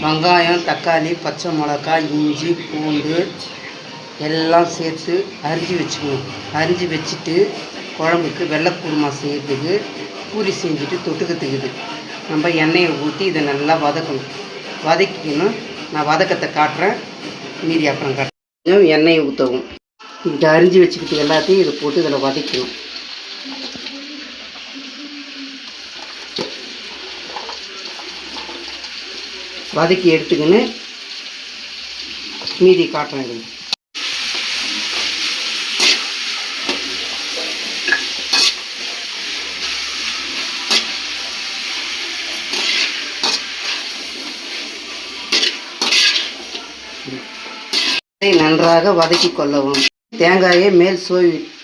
வெங்காயம், தக்காளி, பச்சை மிளகாய், இஞ்சி, பூண்டு எல்லாம் சேர்த்து அரிஞ்சு வச்சுக்கணும். அரிஞ்சு வச்சுட்டு குழம்புக்கு வெள்ளை குருமா செய்கிறதுக்கு பூரி செஞ்சுட்டு தொட்டுக்கிறதுக்குது நம்ம எண்ணெயை ஊற்றி இதை நல்லா வதக்கணும். வதக்கிக்கணும். நான் வதக்கத்தை காட்டுறேன், மீதி அப்புறம் காட்டுறேன். எண்ணெயை ஊற்றவும் இதை அரிஞ்சு வச்சுக்கிட்டு எல்லாத்தையும் இதை போட்டு இதில் வதக்கணும். வதக்கி எடுத்துக்கின்னு மீதி காட்டுறேன். நன்றாக வதக்கி கொள்ளவும். தேங்காயை மேல்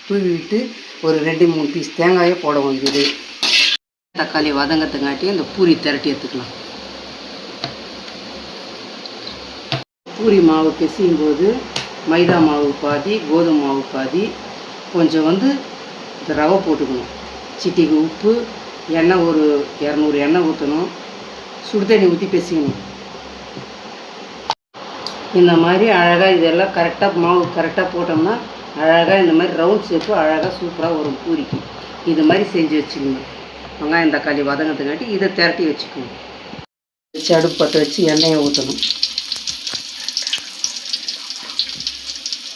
தூவிட்டு ஒரு 2-3 பீஸ் தேங்காயை போடவும். இது தக்காளி வதங்கத்துங்காட்டி இந்த பூரி திரட்டி எடுத்துக்கலாம். பூரி மாவு பிசையும் போது மைதா மாவு பாதி, கோதுமை மாவு பாதி, கொஞ்சம் இந்த ரவை போட்டுக்கணும். சிட்டிக்கு உப்பு, எண்ணெய் ஒரு 200 எண்ணெய் ஊற்றணும். சுடு தண்ணி ஊற்றி பிசைக்கணும். இந்த மாதிரி அழகாக இதெல்லாம் கரெக்டாக மாவு கரெக்டாக போட்டோம்னா அழகாக இந்த மாதிரி ரவுண்ட் ஷேப்பு அழகாக சூப்பராக வரும் பூரிக்கு. இது மாதிரி செஞ்சு வச்சுக்கணும். வெங்காயம் தக்காளி வதங்கிறதுக்காட்டி இதை திரட்டி வச்சுக்கணும். வச்சு அடுப்பு பற்ற வச்சு எண்ணெயை ஊற்றணும்.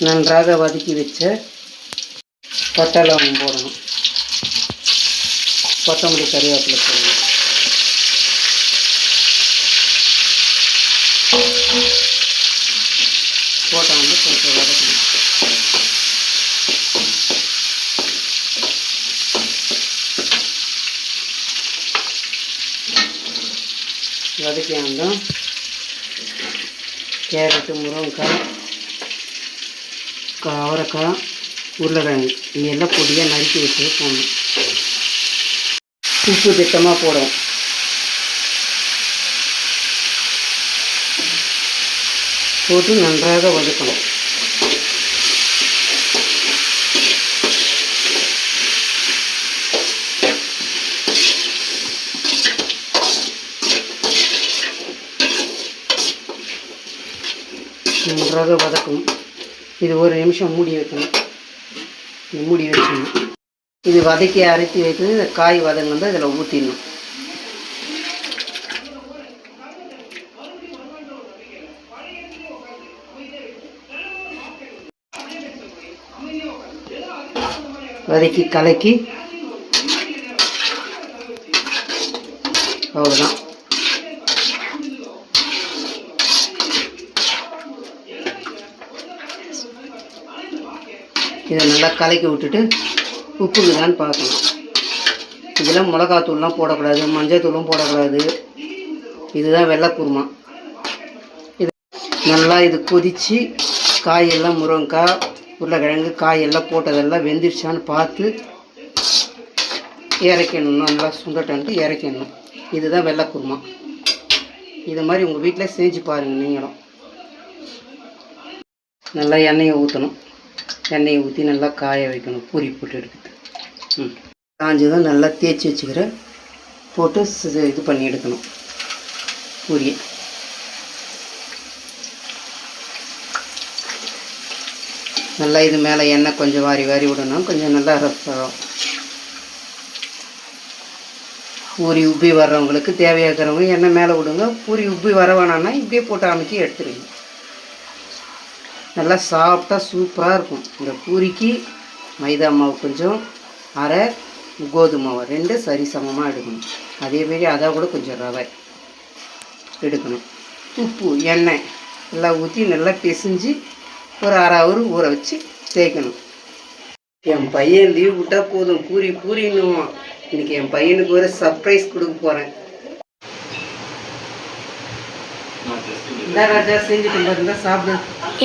நன்றாக வதக்கி வச்ச பட்டை லவங்கம் போடணும். கொத்தமல்லி கறிவேப்பிலை போடணும். போட்டால் கொஞ்சம் வதக்கணும். வதக்கி வந்தோம். கேரட்டு, முருங்கைக்காய், அவரைக்காய், உருளைக்கிழங்கு இது எல்லாம் பொடியாக நறுக்கி வச்சு போடணும். உப்பு திட்டமாக போடுவோம். போட்டு நன்றாக வதக்கணும். நன்றாக வதக்கணும். இது ஒரு நிமிஷம் மூடி வைக்கணும். மூடி வச்சுக்கணும். இது வதக்கி அரைச்சி வைத்து இந்த காய் வதங்க இதில் ஊற்றிடணும். வதக்கி கலக்கி அவ்வளோதான். இதை நல்லா கலக்கி விட்டுட்டு உப்புக்குதான்னு பார்க்கணும். இதெல்லாம் மிளகாத்தூள்லாம் போடக்கூடாது, மஞ்சள் தூளும் போடக்கூடாது. இதுதான் வெள்ளை குருமா. இது நல்லா இது கொதித்து காயெல்லாம் முருங்கைக்காய், உருளைக்கிழங்கு, காயெல்லாம் போட்டதெல்லாம் வெந்துருச்சான்னு பார்த்து இறக்கிடணும். நல்லா சுண்டட்டன்ட்டு இறக்கிடணும். இதுதான் வெள்ளை குருமா. இது மாதிரி உங்கள் வீட்டில் செஞ்சு பாருங்கள் நீங்களும். நல்லா எண்ணெயை ஊற்றணும். எண்ணெயை ஊற்றி நல்லா காய வைக்கணும். பூரி போட்டு எடுக்கிறது. காஞ்சதும் நல்லா தேய்ச்சி வச்சுக்கிற போட்டு இது பண்ணி எடுக்கணும் பூரியை. நல்லா இது மேலே எண்ணெய் கொஞ்சம் வாரி வாரி விடணும். கொஞ்சம் நல்லா ரசம். பூரி உப்பி வர்றவங்களுக்கு தேவையாகிறவங்க எண்ணெய் மேலே விடுங்க. பூரி உப்பி வர வேணான்னா இப்படியே போட்டு அமைக்கி எடுத்துருங்க. நல்லா சாஃப்டாக சூப்பராக இருக்கும். இந்த பூரிக்கு மைதா மாவு கொஞ்சம், அரை கோதுமை மாவு 2 சரிசமமாக எடுக்கணும். அதேமாரி அதை கூட கொஞ்சம் ரவை எடுக்கணும். உப்பு, எண்ணெய் எல்லாம் ஊற்றி நல்லா பிசைஞ்சு ஒரு 1/2 ஹவர் ஊற வச்சு தேய்க்கணும். என் பையன் லீவ் விட்டால் போதும் பூரின்னுவான். இன்றைக்கி என் பையனுக்கு ஒரு சர்ப்ரைஸ் கொடுக்க போகிறேன். இந்த ராஜா செஞ்சுட்டு இருந்தா சாப்பிடு.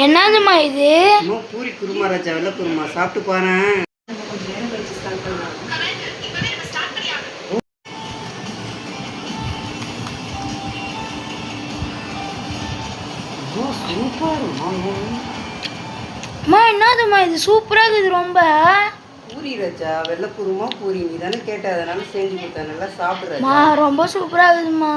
என்னதுமா இது? பூரி குருமா ராஜா, வெள்ளை குருமா. சாப்பிட்டு பாரு. என்னதுமா இது? சூப்பரா இருக்குது ரொம்ப. பூரி ராஜா, வெள்ளை குருமா பூரி. நீ தானே கேட்ட, அதனால செஞ்சு கொடுத்தேன். நல்லா சாப்பிடுறேன். ரொம்ப சூப்பரா இருக்குதுமா.